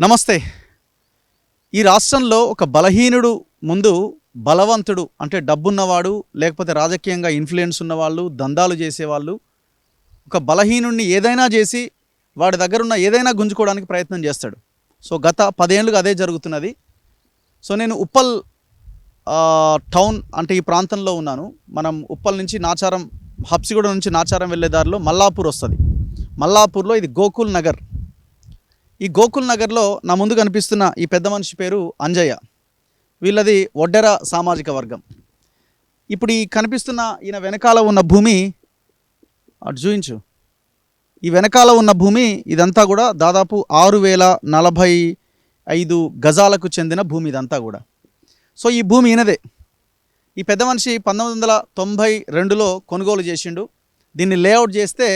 నమస్తే. ఈ రాష్ట్రంలో ఒక బలహీనుడు ముందు బలవంతుడు అంటే డబ్బున్నవాడు, లేకపోతే రాజకీయంగా ఇన్ఫ్లుయెన్స్ ఉన్నవాళ్ళు, దందాలు చేసేవాళ్ళు ఒక బలహీనుడిని ఏదైనా చేసి వాడి దగ్గర ఉన్న ఏదైనా గుంజుకోవడానికి ప్రయత్నం చేస్తాడు. సో గత 10 ఏళ్ళుగా అదే జరుగుతున్నది. సో నేను ఉప్పల్ టౌన్ అంటే ఈ ప్రాంతంలో ఉన్నాను. మనం ఉప్పల్ నుంచి నాచారం, హబ్సిగూడ నుంచి నాచారం వెళ్ళే దారిలో మల్లాపూర్ వస్తుంది. మల్లాపూర్లో ఇది గోకుల్ నగర్. ఈ గోకుల్ నగర్లో నా ముందు కనిపిస్తున్న ఈ పెద్ద మనిషి పేరు అంజయ్య. వీళ్ళది ఒడ్డెర సామాజిక వర్గం. ఇప్పుడు ఈ కనిపిస్తున్న ఈయన వెనకాల ఉన్న భూమి అటు చూయించు. ఈ వెనకాల ఉన్న భూమి ఇదంతా కూడా దాదాపు 6045 గజాలకు చెందిన భూమి ఇదంతా కూడా. సో ఈ భూమి ఈయనదే. ఈ పెద్ద మనిషి 1992లో కొనుగోలు చేసిండు. దీన్ని లేఅవుట్ చేస్తే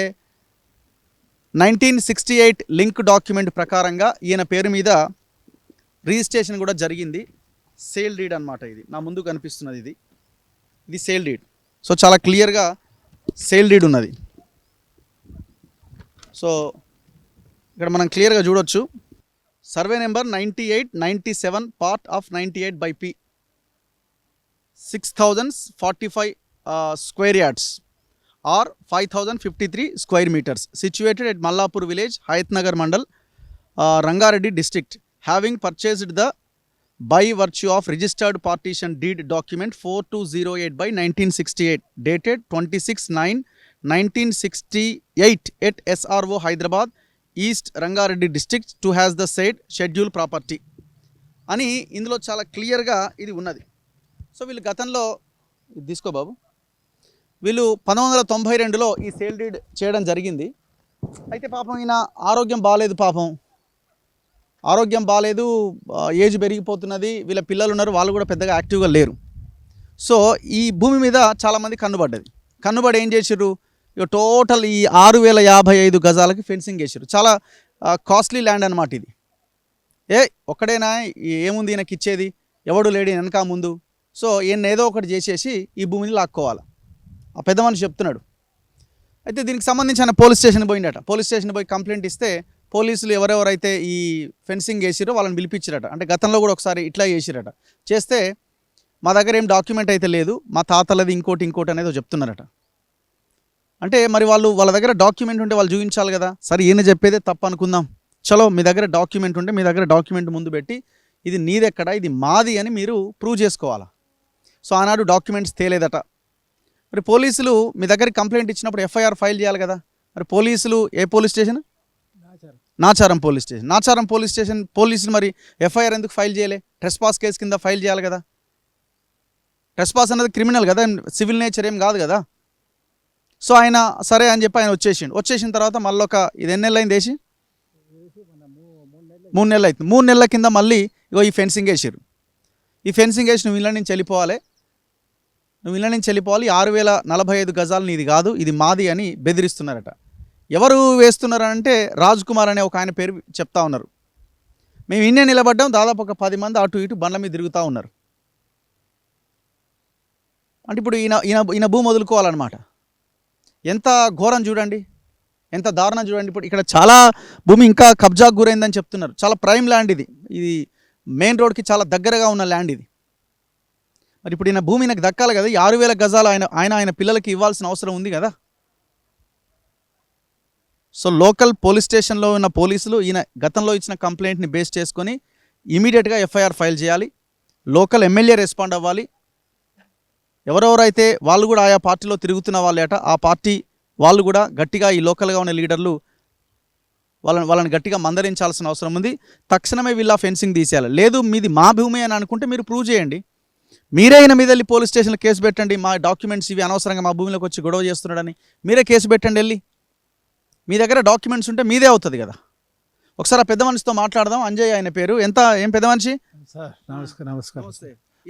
1968 లింక్ డాక్యుమెంట్ ప్రకారంగా ఈయన పేరు మీద రిజిస్ట్రేషన్ కూడా జరిగింది. సేల్ డీడ్ అనమాట. ఇది నా ముందు కనిపిస్తున్నది, ఇది సేల్ డీడ్. సో చాలా క్లియర్గా సేల్ డీడ్ ఉన్నది. సో ఇక్కడ మనం క్లియర్గా చూడొచ్చు. Survey number 9897 part of 98 by P 6045 square yards or 5053 square meters situated at Mallapur village, Hayatnagar Mandal, Rangareddy district, having purchased the by virtue of registered partition deed document 4208 by 1968 dated 26/9/1968 at SRO Hyderabad East Rangareddy district to has the said schedule property అని ఇందులో చాలా క్లియర్గా ఇది ఉన్నది. So వీళ్ళు గతంలో తీసుకో బాబు, వీళ్ళు 1992లో ఈ సేల్ డీడ్ చేయడం జరిగింది. అయితే పాపం ఈయన ఆరోగ్యం బాగాలేదు, ఆరోగ్యం బాగాలేదు, ఏజ్ పెరిగిపోతున్నది, వీళ్ళ పిల్లలు ఉన్నారు, వాళ్ళు కూడా పెద్దగా యాక్టివ్గా లేరు. సో ఈ భూమి మీద చాలామంది కన్నుబడి ఏం చేసారు, ఇక టోటల్ ఈ 6055 గజాలకి ఫెన్సింగ్ వేసారు. చాలా కాస్ట్లీ ల్యాండ్ అనమాట ఇది. ఒక్కడైనా ఏముంది ఈయనకి ఇచ్చేది, ఎవడు లేడు వెనక ముందు. సో ఈయన ఏదో ఒకటి చేసేసి ఈ భూమిని లాక్కోవాలి, ఆ పెద్ద మనిషి చెప్తున్నాడు. అయితే దీనికి సంబంధించి ఆయన పోలీస్ స్టేషన్ పోయిండట. పోలీస్ స్టేషన్ పోయి కంప్లైంట్ ఇస్తే పోలీసులు ఎవరెవరైతే ఈ ఫెన్సింగ్ వేసిరో వాళ్ళని పిలిపించారట. అంటే గతంలో కూడా ఒకసారి ఇట్లా చేసిరట. చేస్తే మా దగ్గర ఏం డాక్యుమెంట్ అయితే లేదు, మా తాతలది ఇంకోటి అనేది చెప్తున్నారట. అంటే మరి వాళ్ళ దగ్గర డాక్యుమెంట్ ఉంటే వాళ్ళు చూపించాలి కదా. సరే ఈయన చెప్పేదే తప్పు అనుకుందాం, చలో మీ దగ్గర డాక్యుమెంట్ ఉంటే మీ దగ్గర డాక్యుమెంట్ ముందు పెట్టి ఇది నీదెక్కడ, ఇది మాది అని మీరు ప్రూవ్ చేసుకోవాలా. సో ఆనాడు డాక్యుమెంట్స్ తేలేదట. మరి పోలీసులు మీ దగ్గరికి కంప్లైంట్ ఇచ్చినప్పుడు ఎఫ్ఐఆర్ ఫైల్ చేయాలి కదా. మరి పోలీసులు ఏ police station? Nacharam police station. Nacharam police station పోలీసులు మరి ఎఫ్ఐఆర్ ఎందుకు ఫైల్ చేయలే? ట్రెస్పాస్ కేసు కింద ఫైల్ చేయాలి కదా. ట్రెస్పాస్ అనేది క్రిమినల్ కదా, సివిల్ నేచర్ ఏం కాదు కదా. సో ఆయన సరే అని చెప్పి ఆయన వచ్చేసిన తర్వాత మళ్ళీ ఇది ఎన్ని నెలలు అయింది వేసి? 3 నెలలు అవుతుంది. 3 నెలల కింద మళ్ళీ ఇగో ఈ ఫెన్సింగ్ వేసారు. ఈ ఫెన్సింగ్ వేసి నువ్వు ఇళ్ళ నుంచి వెళ్ళిపోవాలి, 6045 గజాలు నీది కాదు, ఇది మాది అని బెదిరిస్తున్నారట. ఎవరు వేస్తున్నారంటే రాజ్ కుమార్ అనే ఒక ఆయన పేరు చెప్తా ఉన్నారు. మేము ఇన్నే నిలబడ్డాం, దాదాపు ఒక 10 మంది అటు ఇటు బండ్ల మీద తిరుగుతూ ఉన్నారు. అంటే ఇప్పుడు ఈయన భూమి వదులుకోవాలన్నమాట. ఎంత ఘోరం చూడండి, ఎంత దారుణం చూడండి. ఇప్పుడు ఇక్కడ చాలా భూమి ఇంకా కబ్జాకు గురైందని చెప్తున్నారు. చాలా ప్రైమ్ ల్యాండ్ ఇది మెయిన్ రోడ్కి చాలా దగ్గరగా ఉన్న ల్యాండ్ ఇది. మరి ఇప్పుడు ఈయన భూమి నాకు దక్కాలి కదా. 6000 గజాలు ఆయన పిల్లలకి ఇవ్వాల్సిన అవసరం ఉంది కదా. సో లోకల్ పోలీస్ స్టేషన్లో ఉన్న పోలీసులు ఈయన గతంలో ఇచ్చిన కంప్లైంట్ని బేస్ చేసుకొని ఇమీడియట్గా ఎఫ్ఐఆర్ ఫైల్ చేయాలి. లోకల్ ఎమ్మెల్యే రెస్పాండ్ అవ్వాలి. ఎవరెవరైతే వాళ్ళు కూడా ఆయా పార్టీలో తిరుగుతున్న వాళ్ళేట, ఆ పార్టీ వాళ్ళు కూడా గట్టిగా ఈ లోకల్గా ఉన్న లీడర్లు వాళ్ళని గట్టిగా మందరించాల్సిన అవసరం ఉంది. తక్షణమే వీళ్ళ ఫెన్సింగ్ తీసేయాలి. లేదు మీది మా భూమి అని అనుకుంటే మీరు ప్రూవ్ చేయండి. మీరే ఆయన మీద వెళ్ళి పోలీస్ స్టేషన్లో కేసు పెట్టండి. మా డాక్యుమెంట్స్ ఇవి అనవసరంగా మా భూమిలోకి వచ్చి గొడవ చేస్తున్నాడని మీరే కేసు పెట్టండి వెళ్ళి. మీ దగ్గర డాక్యుమెంట్స్ ఉంటే మీదే అవుతుంది కదా. ఒకసారి ఆ పెద్ద మనిషితో మాట్లాడదాం. అంజయ్య ఆయన పేరు. ఏం పెద్ద మనిషి సార్? నమస్కారం.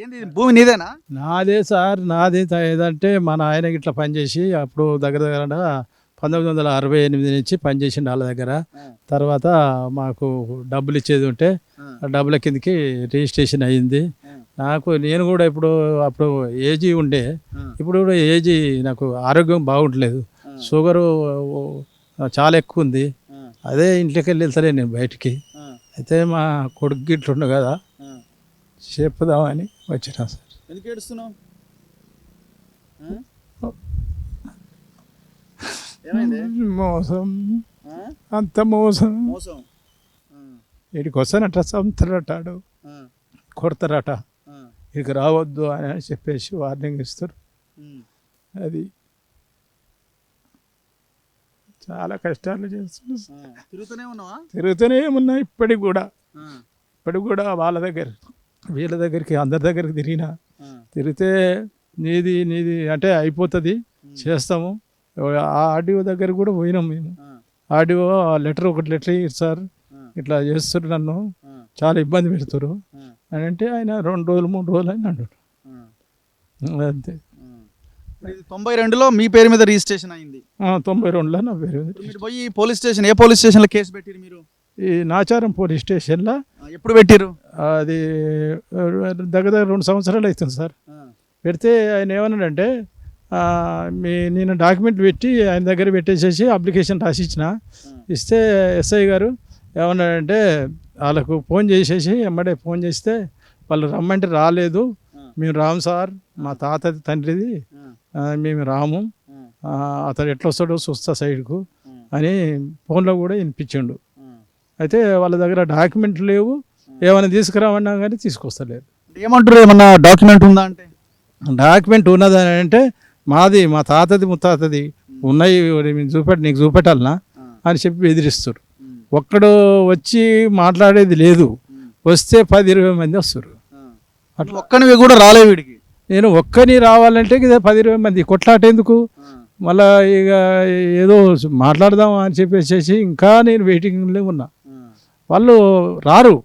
ఏంది భూమి నీదేనా? నాదే సార్, నాదే. ఏదంటే మన ఆయన ఇట్లా పనిచేసి అప్పుడు దగ్గర 1968 నుంచి పనిచేసిండు వాళ్ళ దగ్గర. తర్వాత మాకు డబ్బులు ఇచ్చేది ఉంటే ఆ డబ్బుల కిందకి రిజిస్ట్రేషన్ అయ్యింది. నేను కూడా అప్పుడు ఏజీ ఉండే, ఇప్పుడు కూడా ఏజీ, నాకు ఆరోగ్యం బాగుంటలేదు, షుగరు చాలా ఎక్కువ ఉంది. అదే ఇంట్లోకి వెళ్తలే నేను బయటికి. అయితే మా కొడుకు గిట్లుండు కదా చెప్పుదామని వచ్చినా సార్. ఎందుకు ఏడుస్తున్నావు? ఏమైంది? మోసం, అంత మోసం. మోసం. వీడికి వస్తానట, చంపుతారటాడు, కొడతారట, ఇక రావద్దు అని చెప్పేసి వార్నింగ్ ఇస్తారు. అది చాలా కష్టాలు చేస్తున్నా. తిరుగుతూనే ఉన్నావా? తిరుగుతూనే ఉన్నా ఇప్పటికి కూడా వాళ్ళ దగ్గర వీళ్ళ దగ్గరికి అందరి దగ్గరికి తిరిగితే నీది అంటే అయిపోతుంది, చేస్తాము. ఆర్డీఓ దగ్గర కూడా పోయినాం మేము. ఆర్డీఓ ఒకటి లెటర్ ఇయ్యారు సార్, ఇట్లా చేస్తారు, నన్ను చాలా ఇబ్బంది పెడతారు అని అంటే ఆయన 2 రోజులు 3 రోజులు అని అంటాడు. అంతే. 92లో మీ పేరు మీద రిజిస్ట్రేషన్ అయింది. 92లో నా పేరు మీద. మీరు పోయి పోలీస్ స్టేషన్, ఏ పోలీస్ స్టేషన్లో కేసు పెట్టిరు మీరు? ఈ నాచారం పోలీస్ స్టేషన్లో. ఎప్పుడు పెట్టిరు? అది దగ్గర 2 సంవత్సరాలు అవుతుంది సార్. పెడితే ఆయన ఏమన్నాడంటే నేను డాక్యుమెంట్ పెట్టి ఆయన దగ్గర పెట్టేసేసి అప్లికేషన్ ఇస్తే ఎస్ఐ గారు ఏమన్నాడంటే వాళ్ళకు ఫోన్ చేసేసి ఎమ్మడే ఫోన్ చేస్తే వాళ్ళు రమ్మంటే రాలేదు, మేము రాము సార్, మా తాత తండ్రిది, మేము రాము, అతను ఎట్లా వస్తాడో చూస్తా సైడ్కు అని ఫోన్లో కూడా వినిపించిండు. అయితే వాళ్ళ దగ్గర డాక్యుమెంట్ లేవు, ఏమైనా తీసుకురామన్నా కానీ తీసుకొస్తలేరు. ఏమంటారు, ఏమన్నా డాక్యుమెంట్ ఉందా అంటే? డాక్యుమెంట్ ఉన్నదని అంటే మాది, మా తాతది ముత్తాతది ఉన్నాయి, నీకు చూపెట్టాలనా అని చెప్పి బెదిరిస్తారు. ఒక్కడు వచ్చి మాట్లాడేది లేదు, వస్తే 10-20 మంది వస్తారు. అట్లా ఒక్కనివి కూడా రాలే వీడికి. నేను ఒక్కని రావాలంటే ఇదే 10-20 మంది కొట్లాట ఎందుకు, మళ్ళా ఇక ఏదో మాట్లాడదాం అని చెప్పేసి ఇంకా నేను వెయిటింగ్లో ఉన్నా. వాళ్ళు రారు,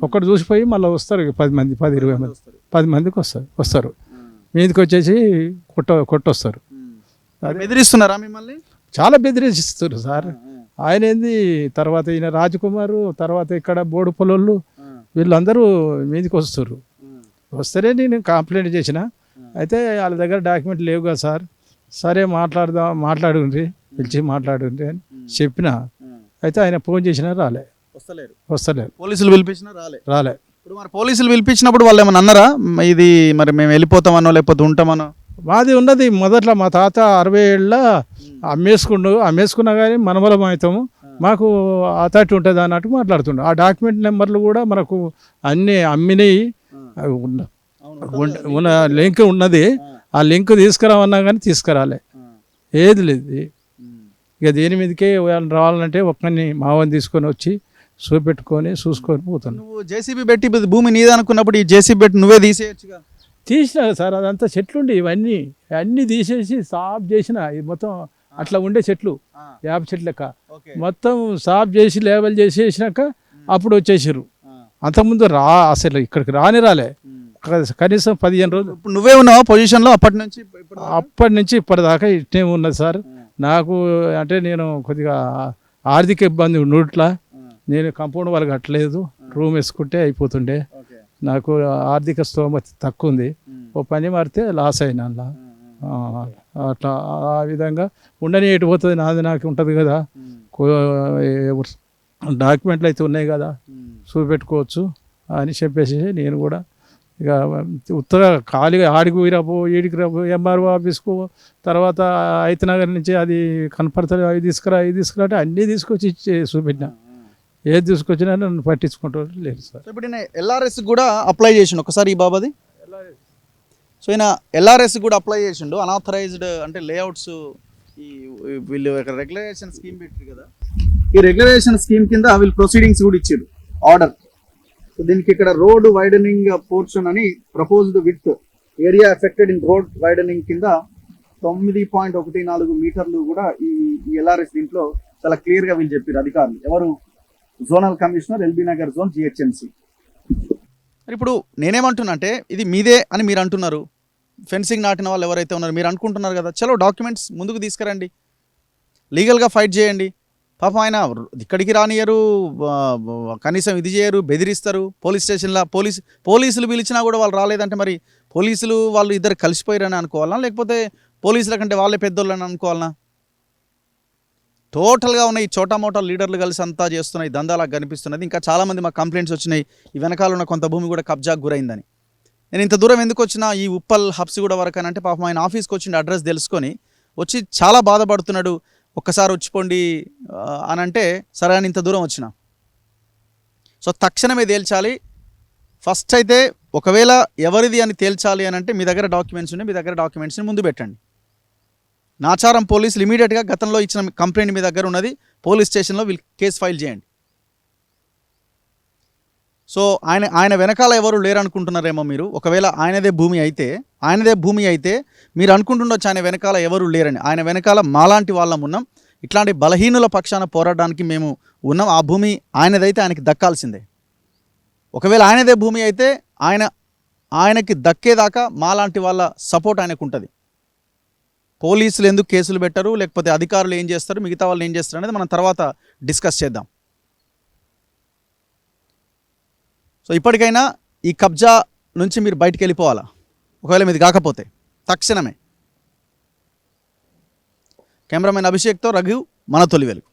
ఒక్కడు చూసిపోయి మళ్ళీ వస్తారు 10 మంది 10-20 మంది 10 మందికి వస్తారు మీదకి వచ్చేసి కొట్టొస్తారు. బెదిరిస్తున్నారా మిమ్మల్ని? చాలా బెదిరిస్తారు సార్. ఆయన ఏంది, తర్వాత ఈయన రాజకుమారు, తర్వాత ఇక్కడ బోడు పొలోళ్ళు, వీళ్ళందరూ మీదకి వస్తేనే నేను కంప్లైంట్ చేసిన. అయితే వాళ్ళ దగ్గర డాక్యుమెంట్ లేవు కదా సార్, సరే మాట్లాడుండ్రి, పిలిచి మాట్లాడుండ్రి అని చెప్పిన. అయితే ఆయన ఫోన్ చేసినా వస్తలేరు. పోలీసులు పిలిపించినా రాలే. ఇప్పుడు మరి పోలీసులు పిలిపించినప్పుడు వాళ్ళు ఏమన్నా అన్నారా, ఇది మరి మేము వెళ్ళిపోతామనో లేకపోతే ఉంటామనో? మాది ఉన్నది మొదట్లో, మా తాత 60 ఏళ్ళ అమ్మేసుకున్నా కానీ మనమలం అవుతాము, మాకు అథారిటీ ఉంటుంది అన్నట్టు మాట్లాడుతుండే. ఆ డాక్యుమెంట్ నెంబర్లు కూడా మనకు అన్నీ అమ్మినవి ఉన్న లింక్ ఉన్నది. ఆ లింక్ తీసుకురామన్నా కానీ తీసుకురాలే, ఏది లేదు. ఇక దేని మీదకే రావాలంటే ఒక్కరిని మావని తీసుకొని వచ్చి చూసుకొని పోతాను. నువ్వు జేసీబీ పెట్టి భూమి నీదనుకున్నప్పుడు ఈ జేసీబీ పెట్టి నువ్వే తీసేయచ్చుగా. తీసిన సార్, అదంతా చెట్లుండి అన్నీ తీసేసి సాఫ్ చేసిన. మొత్తం అట్లా ఉండే చెట్లు, వేప చెట్లు లెక్క మొత్తం సాఫ్ చేసి లేబల్ చేసేసినాక అప్పుడు వచ్చేసారు. అంతకుముందు అసలు ఇక్కడికి రాలే కనీసం 15 రోజులు. ఇప్పుడు నువ్వే ఉన్నావా పొజిషన్లో? అప్పటి నుంచి ఇప్పటిదాకా ఇట్నే ఉన్నది సార్. నాకు అంటే నేను కొద్దిగా ఆర్థిక ఇబ్బంది ఉన్నట్లా, నేను కాంపౌండ్ వాళ్ళు కట్టలేదు, రూమ్ వేసుకుంటే అయిపోతుండే. నాకు ఆర్థిక స్తోమత తక్కువ ఉంది, ఓ పని మారితే లాస్ అయినా అట్లా. ఆ విధంగా ఉండని ఎటు పోతుంది, నాది నాకు ఉంటుంది కదా, డాక్యుమెంట్లు అయితే ఉన్నాయి కదా, చూపెట్టుకోవచ్చు అని చెప్పేసి నేను కూడా ఇక ఉత్తర ఖాళీగా ఆడికి పోయిరాపో, ఈడికి రాపో, ఎంఆర్ఓ ఆఫీస్కు, తర్వాత ఐతనగర్ నుంచి అది కనపడతాడు, అవి తీసుకురా అంటే అన్నీ తీసుకొచ్చి చూపెట్టినా. ఏది తీసుకొచ్చినా నన్ను పట్టించుకుంటారు లేదు సార్. ఇప్పుడు నేను ఎల్ఆర్ఎస్ కూడా అప్లై చేసిండు ఒకసారి ఈ బాబాది. సో ఈయన ఎల్ఆర్ఎస్ కూడా అప్లై చేసిండు, అన్ఆథరైజ్డ్ అంటే లేఅవుట్స్. ఈ వీళ్ళు రెగ్యులరేషన్ స్కీమ్ పెట్టారు కదా, ఈ రెగ్యులరేషన్ స్కీమ్ కింద వీళ్ళు ప్రొసీడింగ్స్ కూడా ఇచ్చారు, ఆర్డర్. సో దీనికి ఇక్కడ రోడ్ వైడనింగ్ పోర్షన్ అని proposed with area affected in road widening కింద 9.14 మీటర్లు కూడా ఈ ఎల్ఆర్ఎస్ దీంట్లో చాలా క్లియర్ గా వీళ్ళు చెప్పారు అధికారులు. ఎవరు? Zonal commissioner, LB Nagar zone, GHMC. ఇప్పుడు నేనేమంటున్నా అంటే ఇది మీదే అని మీరు అంటున్నారు, ఫెన్సింగ్ నాటిన వాళ్ళు ఎవరైతే ఉన్నారో మీరు అనుకుంటున్నారు కదా, చలో డాక్యుమెంట్స్ ముందుకు తీసుకురండి, లీగల్గా ఫైట్ చేయండి. పాపం ఆయన ఇక్కడికి రానియరు, కనీసం ఇది చేయరు, బెదిరిస్తారు. పోలీస్ స్టేషన్లో పోలీసులు పిలిచినా కూడా వాళ్ళు రాలేదంటే మరి పోలీసులు వాళ్ళు ఇద్దరు కలిసిపోయారని అనుకోవాలనా, లేకపోతే పోలీసుల కంటే వాళ్ళే పెద్దోళ్ళని అనుకోవాలనా? టోటల్గా ఉన్న ఈ చోటా మోటా లీడర్లు కలిసి అంతా చేస్తున్న ఈ దందాలా కనిపిస్తున్నది. ఇంకా చాలామంది మాకు కంప్లైంట్స్ వచ్చినాయి, ఈ వెనకాల ఉన్న కొంత భూమి కూడా కబ్జాకు గురైందని. నేను ఇంత దూరం ఎందుకు వచ్చినా ఈ ఉప్పల్ హబ్సిగూడ వరకు అని అంటే పాపం ఆయన ఆఫీస్కి వచ్చిండు, అడ్రస్ తెలుసుకొని వచ్చి చాలా బాధపడుతున్నాడు. ఒక్కసారి వచ్చిపోండి అని అంటే సరే అని ఇంత దూరం వచ్చిన. సో తక్షణమే తేల్చాలి. ఫస్ట్ అయితే ఒకవేళ ఎవరిది అని తేల్చాలి అని అంటే మీ దగ్గర డాక్యుమెంట్స్ ఉన్నాయి, మీ దగ్గర డాక్యుమెంట్స్ని ముందు పెట్టండి. నాచారం పోలీసులు ఇమీడియట్గా గతంలో ఇచ్చిన కంప్లైంట్ మీ దగ్గర ఉన్నది, పోలీస్ స్టేషన్లో వీళ్ళు కేసు ఫైల్ చేయండి. సో ఆయన వెనకాల ఎవరు లేరనుకుంటున్నారేమో మీరు. ఒకవేళ ఆయనదే భూమి అయితే మీరు అనుకుంటుండొచ్చు ఆయన వెనకాల ఎవరు లేరని. ఆయన వెనకాల మాలాంటి వాళ్ళం ఉన్నాం, ఇట్లాంటి బలహీనుల పక్షాన పోరాడడానికి మేము ఉన్నాం. ఆ భూమి ఆయనదైతే ఆయనకి దక్కాల్సిందే. ఒకవేళ ఆయనదే భూమి అయితే ఆయనకి దక్కేదాకా మాలాంటి వాళ్ళ సపోర్ట్ ఆయనకు ఉంటుంది. పోలీసులు ఎందుకు కేసులు పెట్టరు, లేకపోతే అధికారులు ఏం చేస్తారు, మిగతా వాళ్ళు ఏం చేస్తారు అనేది మనం తర్వాత డిస్కస్ చేద్దాం. సో ఇప్పటికైనా ఈ కబ్జా నుంచి మీరు బయటికి వెళ్ళిపోవాలా, ఒకవేళ మీది కాకపోతే తక్షణమే. కెమెరామెన్ అభిషేక్తో రఘు, మన తొలి వెలుగు.